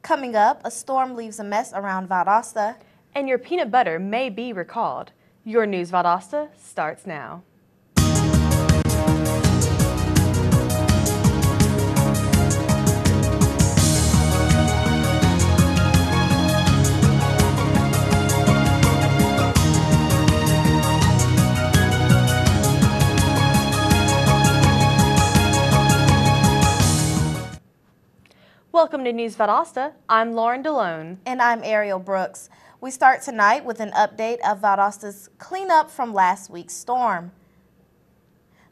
Coming up, a storm leaves a mess around Valdosta. And your peanut butter may be recalled. Your News Valdosta starts now. Welcome to News Valdosta. I'm Lauren DeLone. And I'm Ariel Brooks. We start tonight with an update of Valdosta's cleanup from last week's storm.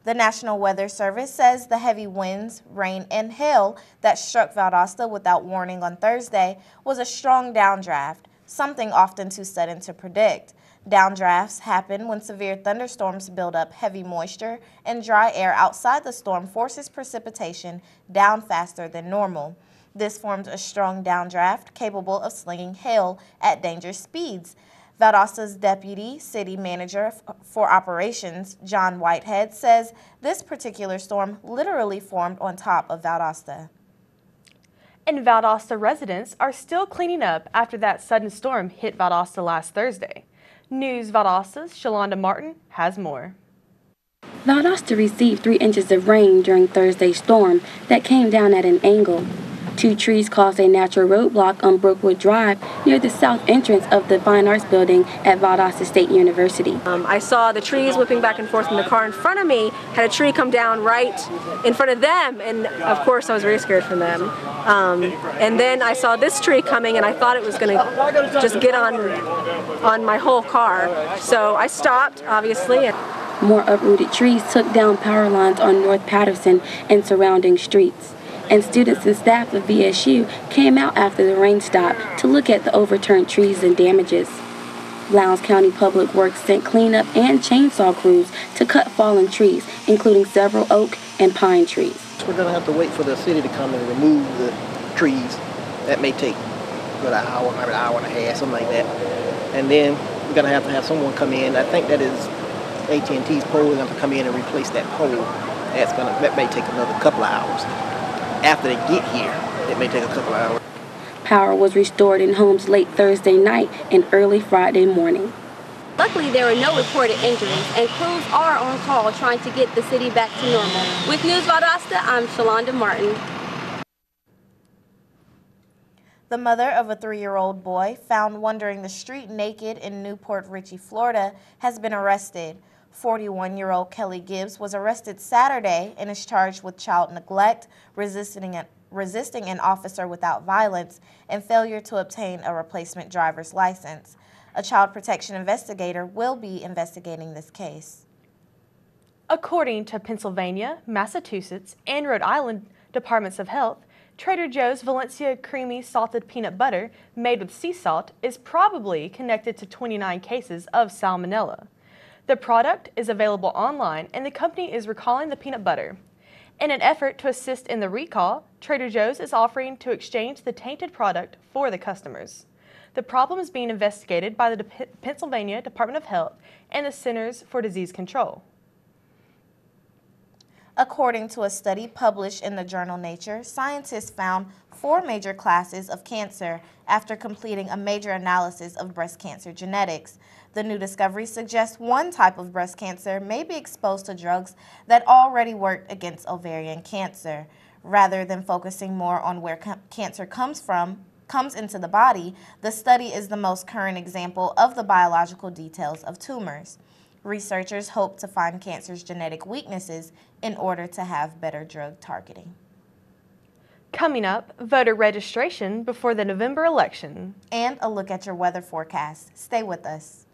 The National Weather Service says the heavy winds, rain, and hail that struck Valdosta without warning on Thursday was a strong downdraft, something often too sudden to predict. Downdrafts happen when severe thunderstorms build up heavy moisture and dry air outside the storm forces precipitation down faster than normal. This formed a strong downdraft capable of slinging hail at dangerous speeds. Valdosta's Deputy City Manager for Operations, John Whitehead, says this particular storm literally formed on top of Valdosta. And Valdosta residents are still cleaning up after that sudden storm hit Valdosta last Thursday. News Valdosta's Shalonda Martin has more. Valdosta received 3 inches of rain during Thursday's storm that came down at an angle. 2 trees caused a natural roadblock on Brookwood Drive near the south entrance of the Fine Arts Building at Valdosta State University. I saw the trees whipping back and forth, and the car in front of me had a tree come down right in front of them, and of course I was very scared for them. And then I saw this tree coming, and I thought it was going to just get on my whole car. So I stopped, obviously. More uprooted trees took down power lines on North Patterson and surrounding streets. And students and staff of VSU came out after the rain stopped to look at the overturned trees and damages. Lowndes County Public Works sent cleanup and chainsaw crews to cut fallen trees, including several oak and pine trees. We're going to have to wait for the city to come and remove the trees. That may take about an hour, maybe an hour and a half, something like that. And then we're going to have someone come in. I think that is AT&T's pole. They're going to come in and replace that pole. That may take another couple of hours. After they get here, it may take a couple of hours. Power was restored in homes late Thursday night and early Friday morning. Luckily, there were no reported injuries, and crews are on call trying to get the city back to normal. With News Valdosta, I'm Shalonda Martin. The mother of a 3-year-old boy found wandering the street naked in Newport Richey, Florida, has been arrested. 41-year-old Kelly Gibbs was arrested Saturday and is charged with child neglect, resisting an officer without violence, and failure to obtain a replacement driver's license. A child protection investigator will be investigating this case. According to Pennsylvania, Massachusetts, and Rhode Island Departments of Health, Trader Joe's Valencia Creamy Salted Peanut Butter made with sea salt is probably connected to 29 cases of salmonella. The product is available online, and the company is recalling the peanut butter. In an effort to assist in the recall, Trader Joe's is offering to exchange the tainted product for the customers. The problem is being investigated by the Pennsylvania Department of Health and the Centers for Disease Control. According to a study published in the journal Nature, scientists found 4 major classes of cancer after completing a major analysis of breast cancer genetics. The new discovery suggests one type of breast cancer may be exposed to drugs that already worked against ovarian cancer. Rather than focusing more on where cancer comes into the body, the study is the most current example of the biological details of tumors. Researchers hope to find cancer's genetic weaknesses in order to have better drug targeting. Coming up, voter registration before the November election. And a look at your weather forecast. Stay with us.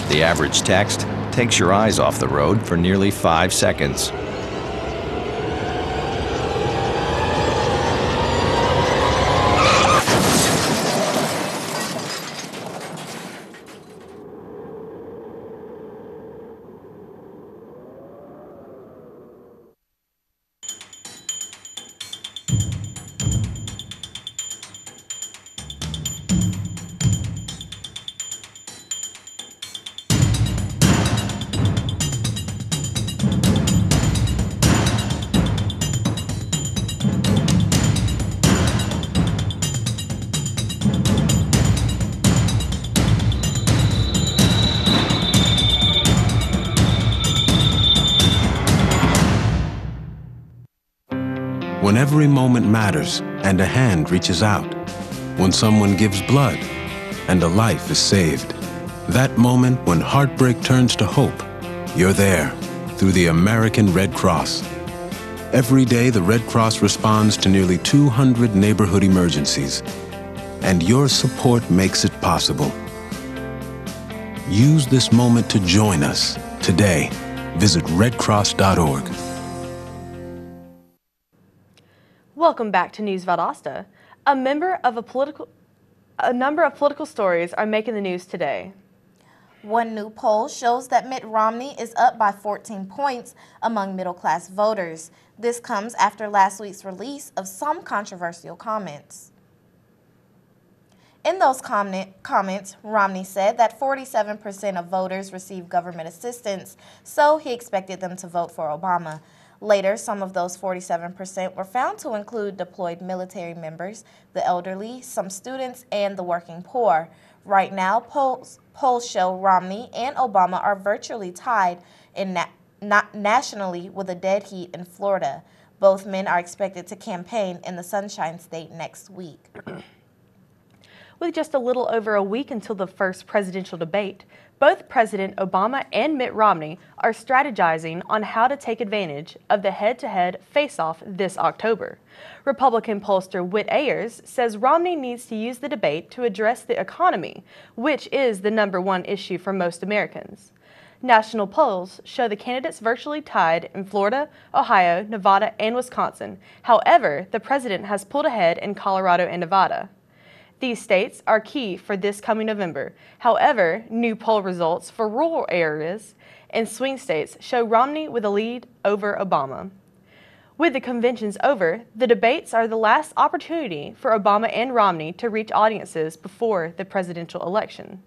The average text takes your eyes off the road for nearly 5 seconds. every moment matters and a hand reaches out. When someone gives blood and a life is saved. That moment when heartbreak turns to hope, you're there through the American Red Cross. Every day, the Red Cross responds to nearly 200 neighborhood emergencies, and your support makes it possible. Use this moment to join us today. Visit redcross.org. Welcome back to News Valdosta. A number of political stories are making the news today. One new poll shows that Mitt Romney is up by 14 points among middle-class voters. This comes after last week's release of some controversial comments. In those comments, Romney said that 47% of voters received government assistance, so he expected them to vote for Obama. Later, some of those 47% were found to include deployed military members, the elderly, some students, and the working poor. Right now, polls show Romney and Obama are virtually tied nationally with a dead heat in Florida. Both men are expected to campaign in the Sunshine State next week. With just a little over a week until the first presidential debate, both President Obama and Mitt Romney are strategizing on how to take advantage of the head-to-head face-off this October. Republican pollster Whit Ayers says Romney needs to use the debate to address the economy, which is the #1 issue for most Americans. National polls show the candidates virtually tied in Florida, Ohio, Nevada, and Wisconsin. However, the president has pulled ahead in Colorado and Nevada. These states are key for this coming November. However, new poll results for rural areas and swing states show Romney with a lead over Obama. With the conventions over, the debates are the last opportunity for Obama and Romney to reach audiences before the presidential election.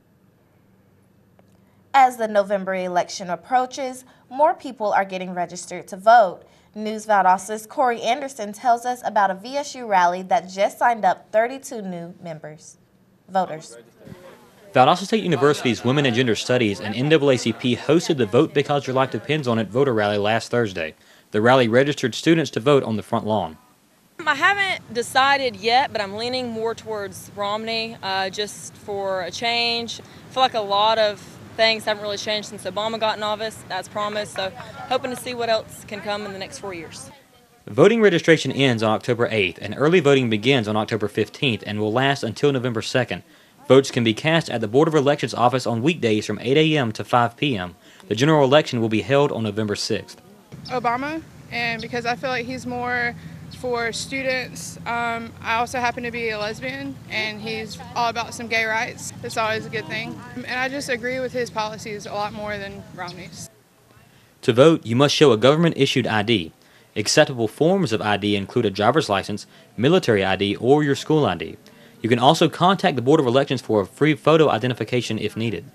As the November election approaches, more people are getting registered to vote. News Valdosta's Corey Anderson tells us about a VSU rally that just signed up 32 new voters. Valdosta State University's Women and Gender Studies and NAACP hosted the Vote Because Your Life Depends on It voter rally last Thursday. The rally registered students to vote on the front lawn. I haven't decided yet, but I'm leaning more towards Romney just for a change. I feel like a lot of things haven't really changed since Obama got in office, as promised, so hoping to see what else can come in the next 4 years. Voting registration ends on October 8th, and early voting begins on October 15th and will last until November 2nd. Votes can be cast at the Board of Elections office on weekdays from 8 a.m. to 5 p.m. The general election will be held on November 6th. Obama, and because I feel like he's more for students. I also happen to be a lesbian, and he's all about some gay rights. It's always a good thing. And I just agree with his policies a lot more than Romney's. To vote, you must show a government-issued ID. Acceptable forms of ID include a driver's license, military ID, or your school ID. You can also contact the Board of Elections for a free photo identification if needed.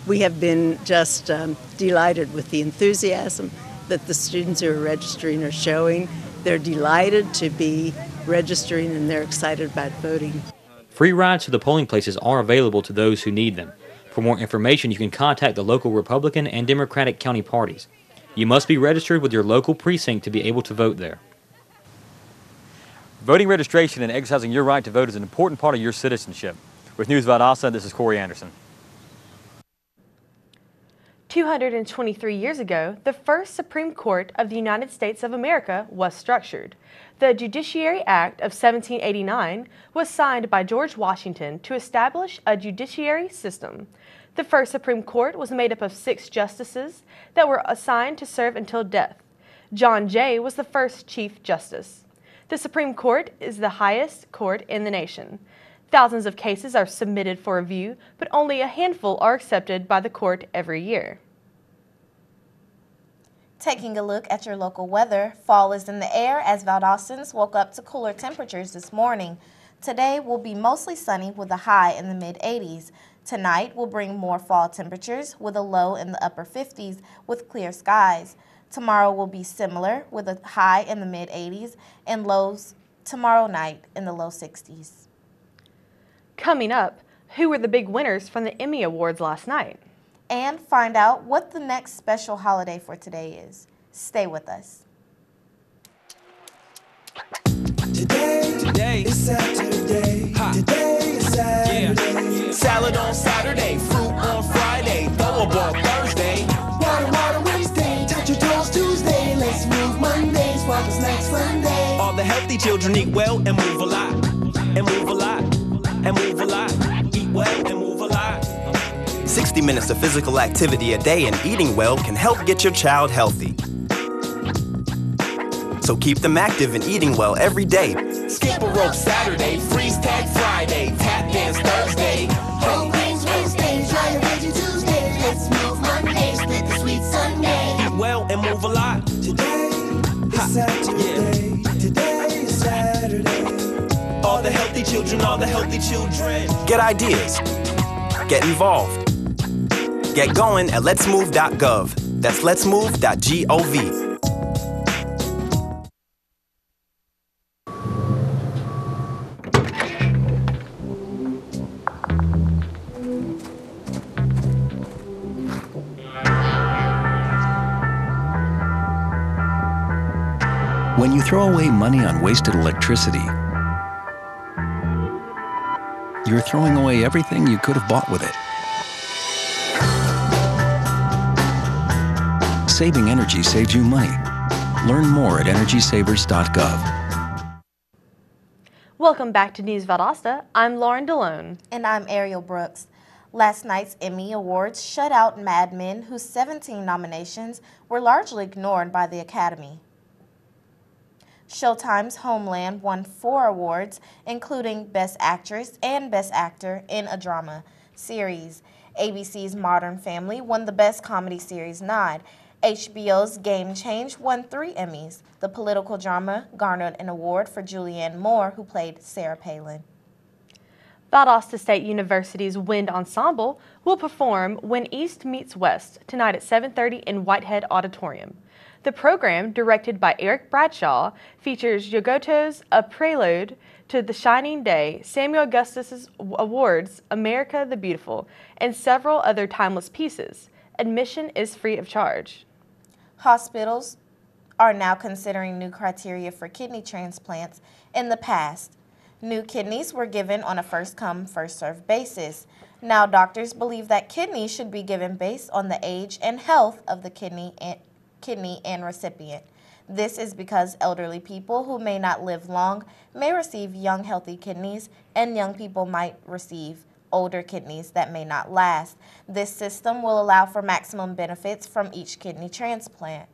We have been just delighted with the enthusiasm that the students who are registering are showing. They're delighted to be registering, and they're excited about voting. Free rides to the polling places are available to those who need them. For more information, you can contact the local Republican and Democratic county parties. You must be registered with your local precinct to be able to vote there. Voting registration and exercising your right to vote is an important part of your citizenship. With News Valdosta, this is Corey Anderson. 223 years ago, the first Supreme Court of the United States of America was structured. The Judiciary Act of 1789 was signed by George Washington to establish a judiciary system. The first Supreme Court was made up of 6 justices that were assigned to serve until death. John Jay was the first Chief Justice. The Supreme Court is the highest court in the nation. Thousands of cases are submitted for review, but only a handful are accepted by the court every year. Taking a look at your local weather, fall is in the air as Valdostans woke up to cooler temperatures this morning. Today will be mostly sunny with a high in the mid-80s. Tonight will bring more fall temperatures with a low in the upper 50s with clear skies. Tomorrow will be similar with a high in the mid-80s and lows tomorrow night in the low 60s. Coming up, who were the big winners from the Emmy Awards last night? And find out what the next special holiday for today is. Stay with us. Today is Saturday. Today is Saturday. Yeah. Salad on Saturday, fruit on Friday, throw a ball Thursday. Water Wednesday, touch your toes Tuesday. Let's move Monday, swap the snacks Sunday. All the healthy children eat well and move a lot. And move a lot. And move a lot. Eat well and move a lot. 60 minutes of physical activity a day and eating well can help get your child healthy. So keep them active and eating well every day. Skip a rope Saturday, freeze tag Friday, tap dance Thursday. Whole grains Wednesday, try a veggie Tuesday. Let's move Monday, split the sweet Sunday. Eat well and move a lot. Today is Saturday. Yeah. Today is Saturday. All the healthy children, all the healthy children. Get ideas. Get involved. Get going at letsmove.gov. That's letsmove.gov. When you throw away money on wasted electricity, you're throwing away everything you could have bought with it. Saving energy saves you money. Learn more at energysavers.gov. Welcome back to News Valdosta. I'm Lauren DeLone. And I'm Ariel Brooks. Last night's Emmy Awards shut out Mad Men, whose 17 nominations were largely ignored by the Academy. Showtime's Homeland won 4 awards, including Best Actress and Best Actor in a Drama Series. ABC's Modern Family won the Best Comedy Series nod. HBO's Game Change won 3 Emmys. The political drama garnered an award for Julianne Moore, who played Sarah Palin. Valdosta State University's Wind Ensemble will perform When East Meets West tonight at 7:30 in Whitehead Auditorium. The program, directed by Eric Bradshaw, features Yogoto's A Prelude to the Shining Day, Samuel Augustus Award's America the Beautiful, and several other timeless pieces. Admission is free of charge. Hospitals are now considering new criteria for kidney transplants. In the past, new kidneys were given on a first-come, first-served basis. Now doctors believe that kidneys should be given based on the age and health of the kidney and recipient. This is because elderly people who may not live long may receive young, healthy kidneys, and young people might receive older kidneys that may not last. This system will allow for maximum benefits from each kidney transplant.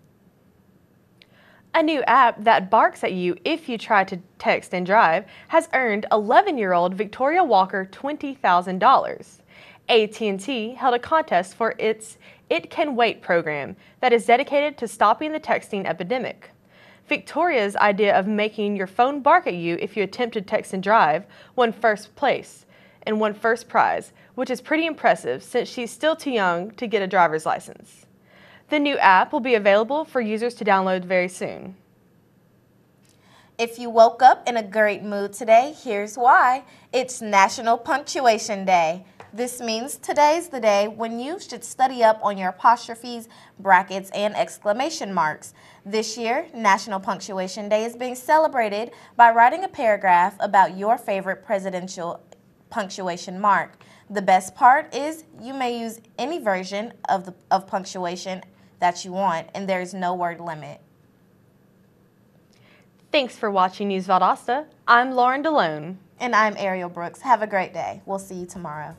A new app that barks at you if you try to text and drive has earned 11-year-old Victoria Walker $20,000. AT&T held a contest for its It Can Wait program that is dedicated to stopping the texting epidemic. Victoria's idea of making your phone bark at you if you attempt to text and drive won first place and won first prize, which is pretty impressive since she's still too young to get a driver's license. The new app will be available for users to download very soon. If you woke up in a great mood today, here's why. It's National Punctuation Day. This means today's the day when you should study up on your apostrophes, brackets, and exclamation marks. This year, National Punctuation Day is being celebrated by writing a paragraph about your favorite presidential punctuation mark. The best part is you may use any version of punctuation that you want, and there is no word limit. Thanks for watching News Valdosta. I'm Lauren DeLone. And I'm Ariel Brooks. Have a great day. We'll see you tomorrow.